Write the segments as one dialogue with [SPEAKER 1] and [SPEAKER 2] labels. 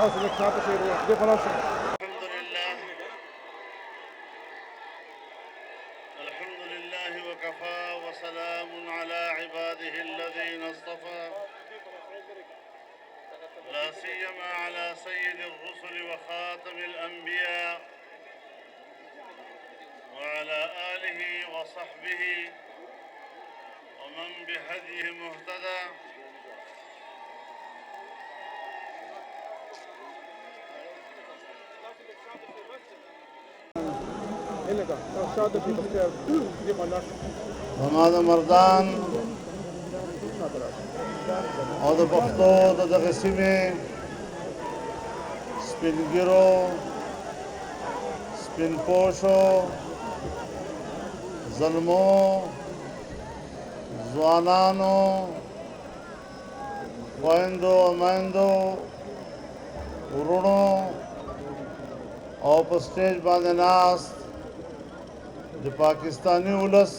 [SPEAKER 1] الحمد لله وكفى وسلام على عباده الذين اصطفى لا سيما على سيد الرسل وخاتم الأنبياء وعلى آله وصحبه ومن بهديه مهتدى ہمارا مردان اور پختو دغسی میں سپن گرو سپن پوشو ظلمو زوانانو خویندو امائندو ورونو اور سٹیج باندې ناست د پاکستانی ولس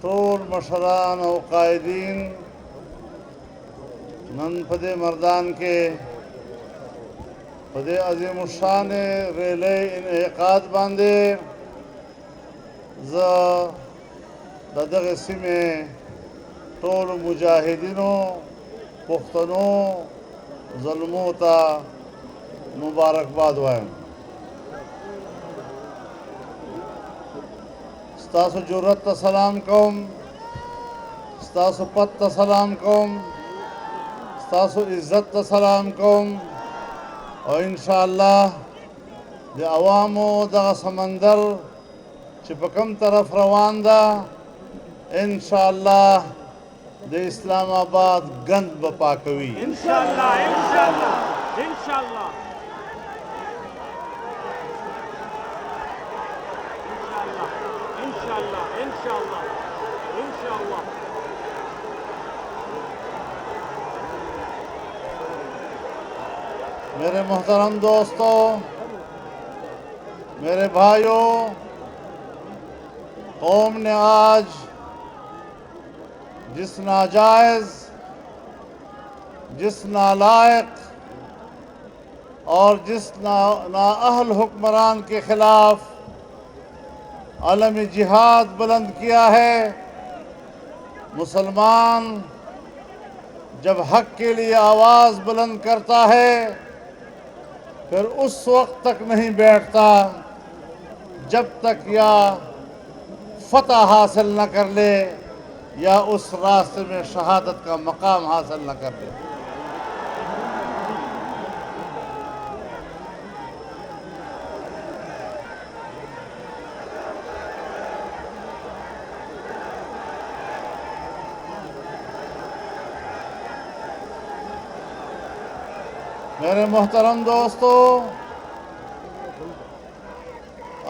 [SPEAKER 1] ټول مشران او قائدین نن په دې مردان کې په دې عظیم الشان ریلی انعقاد باندې زه د دغه سیمې ټولو مجاهدینو پښتنو ظلمو ته مبارکباد وایم. ستاسو جرأت ته سلام کوم، ستاسو پت ته سلام کوم، ستاسو عزت ته سلام کوم او انشاءالله د عوامو دغه سمندر چې په کوم طرف روان ده انشاءالله د اسلام آباد گند به پاکوي
[SPEAKER 2] انشاءاللہ انشاءاللہ انشاءاللہ انشاءاللہ انشاءاللہ انشاءاللہ.
[SPEAKER 1] میرے محترم دوستو، میرے بھائیوں، قوم نے آج جس ناجائز، جس نالائق اور جس نااہل حکمران کے خلاف علم جہاد بلند کیا ہے، مسلمان جب حق کے لیے آواز بلند کرتا ہے پھر اس وقت تک نہیں بیٹھتا جب تک یا فتح حاصل نہ کر لے یا اس راستے میں شہادت کا مقام حاصل نہ کر لے. میرے محترم دوستو،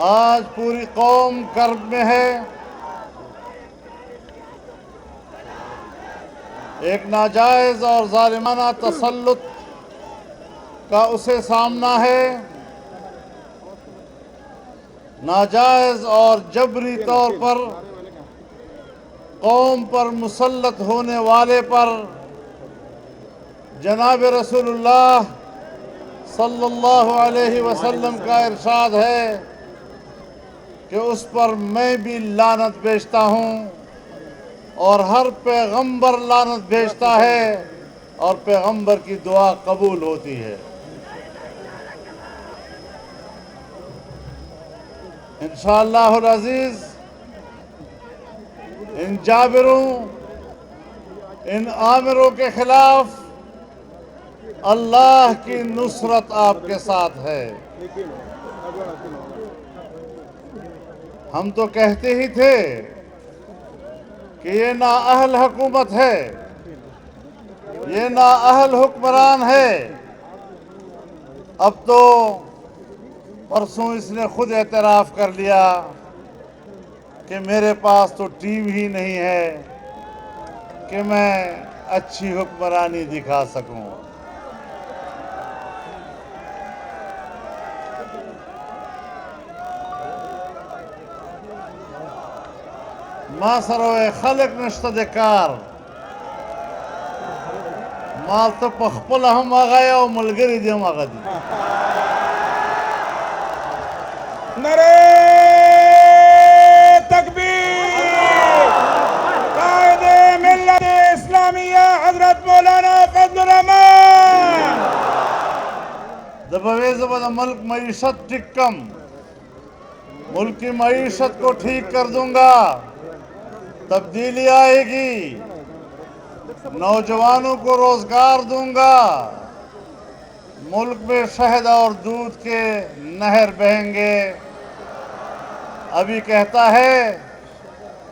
[SPEAKER 1] آج پوری قوم کرب میں ہے. ایک ناجائز اور ظالمانہ تسلط کا اسے سامنا ہے. ناجائز اور جبری طور پر قوم پر مسلط ہونے والے پر جناب رسول اللہ صلی اللہ علیہ وسلم کا ارشاد ہے کہ اس پر میں بھی لعنت بھیجتا ہوں اور ہر پیغمبر لعنت بھیجتا ہے اور پیغمبر کی دعا قبول ہوتی ہے. انشاءاللہ العزیز ان جابروں، ان آمروں کے خلاف اللہ کی نصرت آپ کے ساتھ ہے. ہم تو کہتے ہی تھے کہ یہ نااہل حکومت ہے، یہ نااہل حکمران ہے. اب تو پرسوں اس نے خود اعتراف کر لیا کہ میرے پاس تو ٹیم ہی نہیں ہے کہ میں اچھی حکمرانی دکھا سکوں. ما سره خلق نشته د کار، مال ته پخپل هم هغه او ملګری دې هم هغه دي.
[SPEAKER 3] نعرہ تکبیر قائد ملت اسلامیہ حضرت مولانا فضل الرحمان.
[SPEAKER 1] د بویز به د ملک معیشت ٹھیک کم، ملک کی معیشت کو ٹھیک کر دوں گا، تبدیلی آئے گی، نوجوانوں کو روزگار دوں گا، ملک میں شہد اور دودھ کے نہر بہیں گے. ابھی کہتا ہے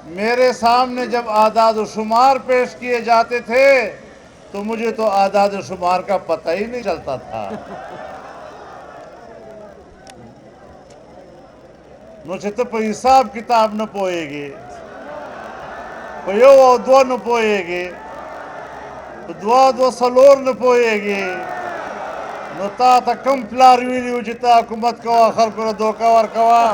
[SPEAKER 1] میرے سامنے جب اعداد و شمار پیش کیے جاتے تھے تو مجھے تو اعداد و شمار کا پتہ ہی نہیں چلتا تھا. نو چې ته په حساب کتاب نه پوهېږې، په یو او دوه نه پوهېږې، په دوه دوه څلور نه پوهېږې، نو تا ته کم پلار ویلي و چې ته حکومت کوه، خلکو له دوکه ورکوه؟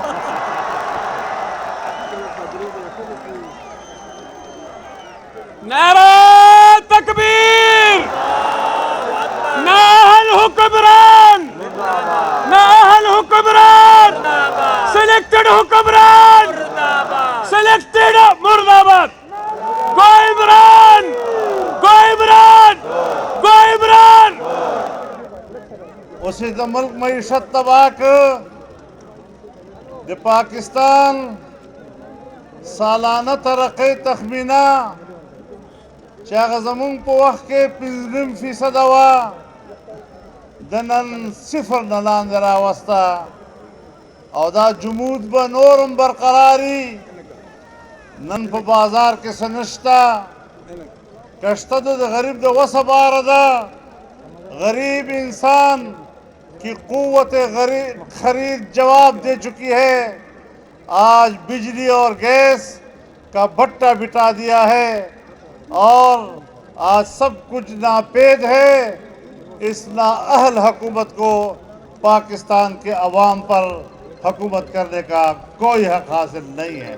[SPEAKER 2] نعرہ تکبیر، ناہل حکمران، ناہل حکمران، سلیکٹڈ حکمران، سلیکٹڈ مرد آباد، گو عمران، گو عمران، گو عمران.
[SPEAKER 1] اسی د ملک معیشت تباہ کړ. د پاکستان سالانه ترقۍ تخمینه چې هغه زمونږ په وخت کې 5.5% وه، د نن صفر نه لاندې راوسته، او دا جمود به نورم برقراري. نن په بازار کې څه نشته، کشته د غریب د وسه باره ده. غریب انسان کی قوت خرید جواب دے چکی ہے. آج بجلی اور گیس کا بھٹا بٹا دیا ہے اور آج سب کچھ ناپید ہے. اس نااہل حکومت کو پاکستان کے عوام پر حکومت کرنے کا کوئی حق حاصل نہیں ہے.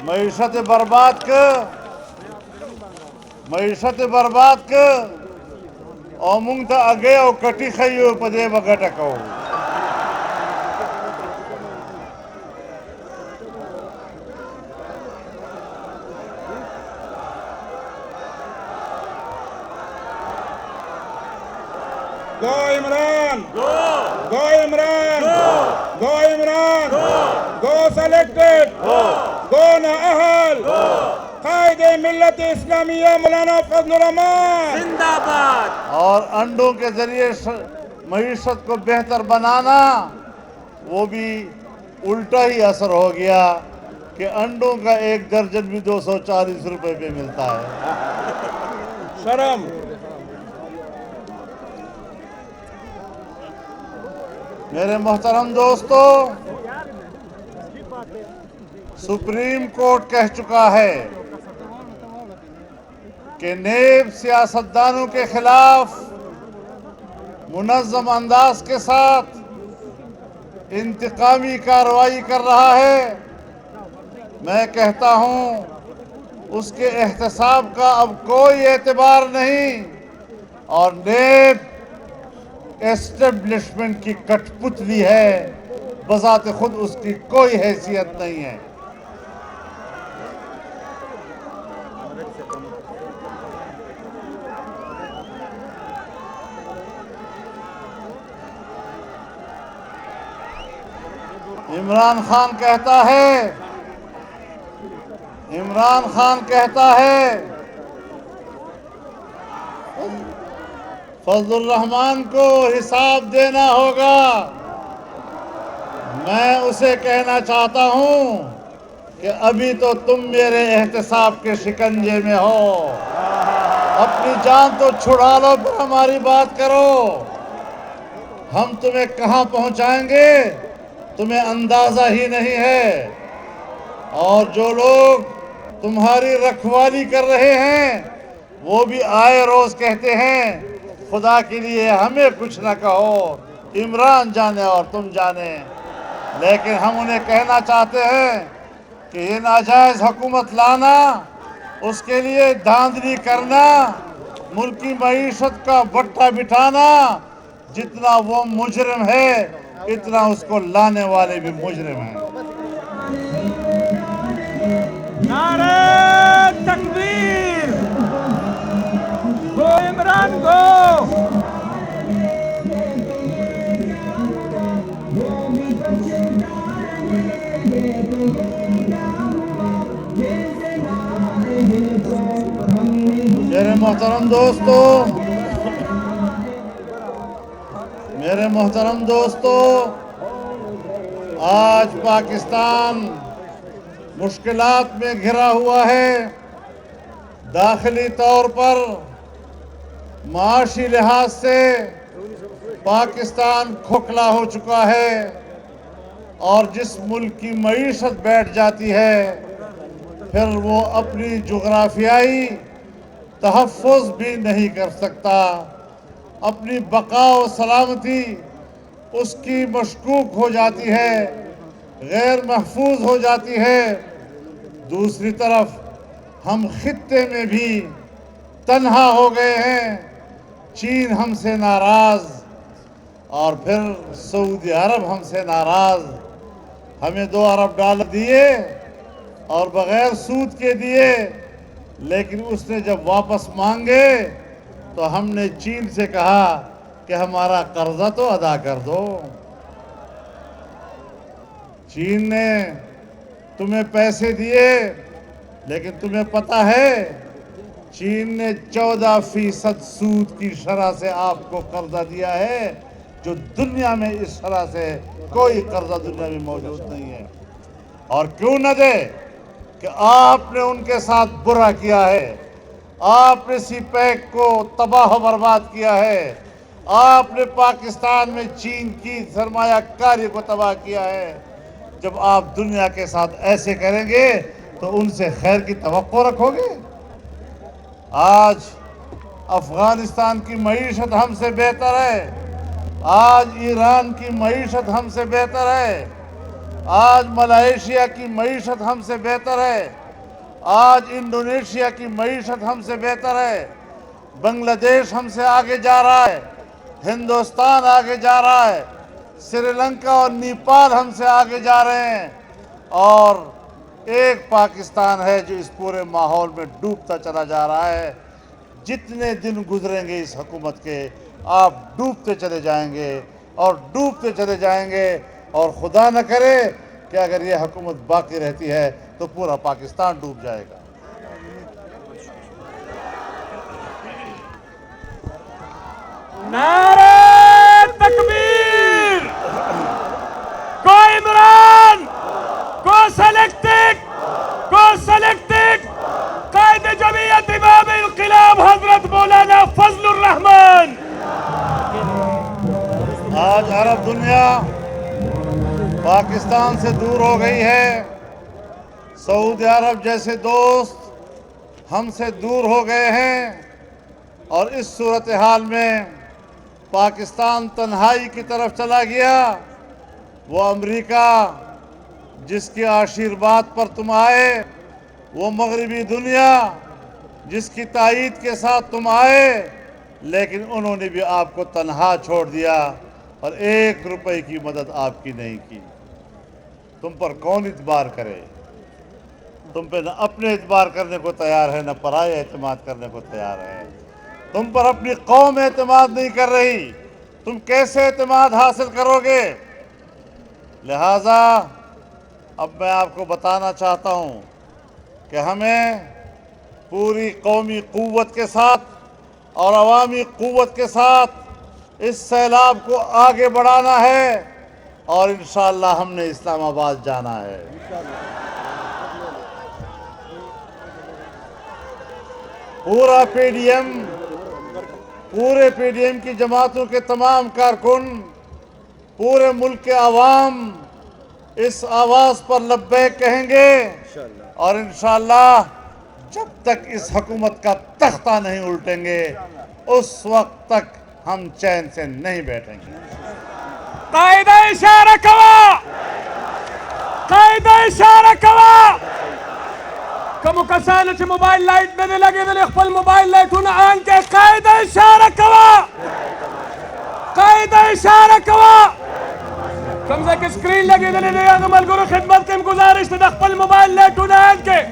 [SPEAKER 1] معیشت برباد که او مونږ ته اگې او کټي ښیو، په دې به ګټه کوو.
[SPEAKER 3] گو عمران، گو عمران، گو عمران، گو سلیکٹڈ، گو نااہل، قائد ملت اسلامیہ مولانا فضل الرحمان
[SPEAKER 2] زندہ باد.
[SPEAKER 1] اور انڈوں کے ذریعے معیشت کو بہتر بنانا، وہ بھی الٹا ہی اثر ہو گیا کہ انڈوں کا 1 درجن بھی 240 روپے پہ ملتا ہے.
[SPEAKER 3] شرم.
[SPEAKER 1] میرے محترم دوستو، سپریم کورٹ کہہ چکا ہے کہ نیب سیاستدانوں کے خلاف منظم انداز کے ساتھ انتقامی کارروائی کر رہا ہے. میں کہتا ہوں اس کے احتساب کا اب کوئی اعتبار نہیں، اور نیب اسٹیبلشمنٹ کی کٹ پتلی ہے، بذات خود اس کی کوئی حیثیت نہیں ہے. عمران خان کہتا ہے فضل الرحمان کو حساب دینا ہوگا. میں اسے کہنا چاہتا ہوں کہ ابھی تو تم میرے احتساب کے شکنجے میں ہو. اپنی جان تو چھڑا لو پھر ہماری بات کرو. ہم تمہیں کہاں پہنچائیں گے تمہیں اندازہ ہی نہیں ہے. اور جو لوگ تمہاری رکھوالی کر رہے ہیں وہ بھی آئے روز کہتے ہیں خدا کے لیے ہمیں کچھ نہ کہو، عمران جانے اور تم جانے. لیکن ہم انہیں کہنا چاہتے ہیں کہ یہ ناجائز حکومت لانا، اس کے لیے دھاندلی کرنا، ملک کی معیشت کا بٹا بٹھانا، جتنا وہ مجرم ہے اتنا اس کو لانے والے بھی مجرم ہیں۔
[SPEAKER 2] نعرہ تکبیر، گو عمران گو۔
[SPEAKER 1] میرے محترم دوستو، آج پاکستان مشکلات میں گھرا ہوا ہے۔ داخلی طور پر معاشی لحاظ سے پاکستان کھوکھلا ہو چکا ہے، اور جس ملک کی معیشت بیٹھ جاتی ہے پھر وہ اپنی جغرافیائی تحفظ بھی نہیں کر سکتا، اپنی بقا و سلامتی اس کی مشکوک ہو جاتی ہے، غیر محفوظ ہو جاتی ہے۔ دوسری طرف ہم خطے میں بھی تنہا ہو گئے ہیں، چین ہم سے ناراض، اور پھر سعودی عرب ہم سے ناراض۔ ہمیں $2 ارب دیے اور بغیر سود کے دیے، لیکن اس نے جب واپس مانگے تو ہم نے چین سے کہا کہ ہمارا قرضہ تو ادا کر دو۔ چین نے تمہیں پیسے دیے، لیکن تمہیں پتہ ہے چین نے 14% سود کی شرح سے آپ کو قرضہ دیا ہے، جو دنیا میں اس شرح سے کوئی قرضہ دنیا میں موجود نہیں ہے۔ اور کیوں نہ دے کہ آپ نے ان کے ساتھ برا کیا ہے، آپ نے سی پیک کو تباہ و برباد کیا ہے، آپ نے پاکستان میں چین کی سرمایہ کاری کو تباہ کیا ہے۔ جب آپ دنیا کے ساتھ ایسے کریں گے تو ان سے خیر کی توقع رکھو گے؟ آج افغانستان کی معیشت ہم سے بہتر ہے، آج ایران کی معیشت ہم سے بہتر ہے، آج ملائیشیا کی معیشت ہم سے بہتر ہے، آج انڈونیشیا کی معیشت ہم سے بہتر ہے، بنگلہ دیش ہم سے آگے جا رہا ہے، ہندوستان آگے جا رہا ہے، سری لنکا اور نیپال ہم سے آگے جا رہے ہیں، اور ایک پاکستان ہے جو اس پورے ماحول میں ڈوبتا چلا جا رہا ہے۔ جتنے دن گزریں گے اس حکومت کے، آپ ڈوبتے چلے جائیں گے اور ڈوبتے چلے جائیں گے، اور خدا نہ کرے کہ اگر یہ حکومت باقی رہتی ہے تو پورا پاکستان ڈوب جائے گا۔
[SPEAKER 2] نعرہ تکبیر، گو عمران، گو سلیکٹڈ قائد جمعیت امام انقلاب حضرت مولانا فضل الرحمان۔
[SPEAKER 1] آج عرب دنیا پاکستان سے دور ہو گئی ہے، سعودی عرب جیسے دوست ہم سے دور ہو گئے ہیں، اور اس صورتحال میں پاکستان تنہائی کی طرف چلا گیا۔ وہ امریکہ جس کے آشیرواد پر تم آئے، وہ مغربی دنیا جس کی تائید کے ساتھ تم آئے، لیکن انہوں نے بھی آپ کو تنہا چھوڑ دیا اور $1 کی مدد آپ کی نہیں کی۔ تم پر کون اعتبار کرے؟ تم پہ نہ اپنے اعتبار کرنے کو تیار ہے، نہ پرائے اعتماد کرنے کو تیار ہے۔ تم پر اپنی قوم اعتماد نہیں کر رہی، تم کیسے اعتماد حاصل کرو گے؟ لہٰذا اب میں آپ کو بتانا چاہتا ہوں کہ ہمیں پوری قومی قوت کے ساتھ اور عوامی قوت کے ساتھ اس سیلاب کو آگے بڑھانا ہے، اور انشاءاللہ ہم نے اسلام آباد جانا ہے۔ پورے پی ڈی ایم کی جماعتوں کے تمام کارکن، پورے ملک کے عوام اس آواز پر لبیک کہیں گے، اور انشاءاللہ جب تک اس حکومت کا تختہ نہیں الٹیں گے اس وقت تک ہم چین سے نہیں بیٹھیں گے۔
[SPEAKER 2] قائدہ اشارہ کوا، قائد اشاره کوا کوم کسانو چې موبایل لایټ نه دی لګېدلی خپل موبایل لایټونه آن کړئ قائد اشاره کوا قائد اشاره کوا کوم ځای کې سکرین لګېدلی دی هغه ملګرو خدمت کې هم ګزارش دی د خپل موبایل لایټونه آن کړئ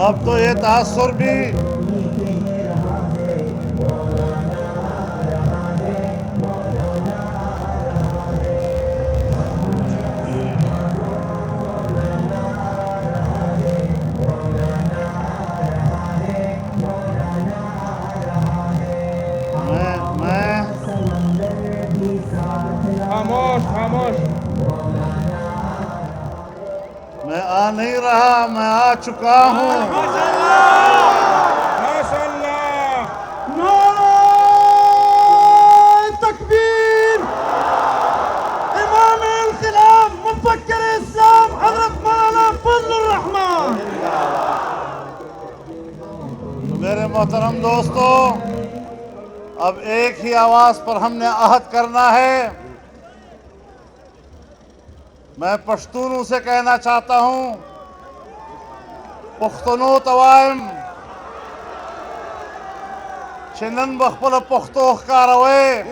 [SPEAKER 1] اب تو یہ تاثر بھی
[SPEAKER 3] خاموش خاموش
[SPEAKER 1] میں آ نہیں رہا، میں آ چکا ہوں.
[SPEAKER 3] ماشاء اللہ
[SPEAKER 2] نعرہ تکبیر امام انقلاب مفکر اسلام حضرت مولانا فضل الرحمان.
[SPEAKER 1] میرے محترم دوستو، اب ایک ہی آواز پر ہم نے عہد کرنا ہے. میں پشتونوں سے کہنا چاہتا ہوں، پختونو توائم چنن بخبل پختو کاروے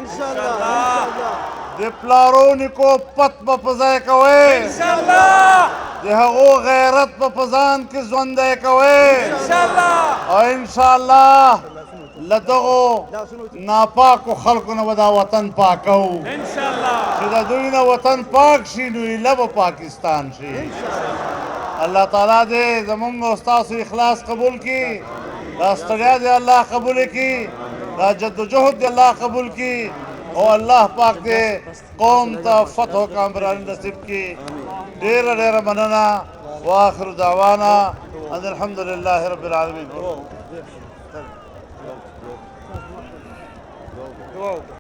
[SPEAKER 1] دی پلارونی کو پت بپزے کوے دی ہغو غیرت بپزان کی زوندے کوے اور انشاءاللہ لدغو ناپاکو خلقنا ودا وطن پاکو شدہ دوینا وطن پاک شینوی لب پاکستان شین. اللہ تعالیٰ دے زمانگ استاذ اخلاص قبول کی، راستڑیا دے اللہ قبول کی، را جد و جہد دے اللہ قبول کی، اور اللہ پاک دے قوم تا فتح و کامرانی نصیب کی. دیر دیر مننا وآخر دعوانا ان الحمدللہ رب العالمین.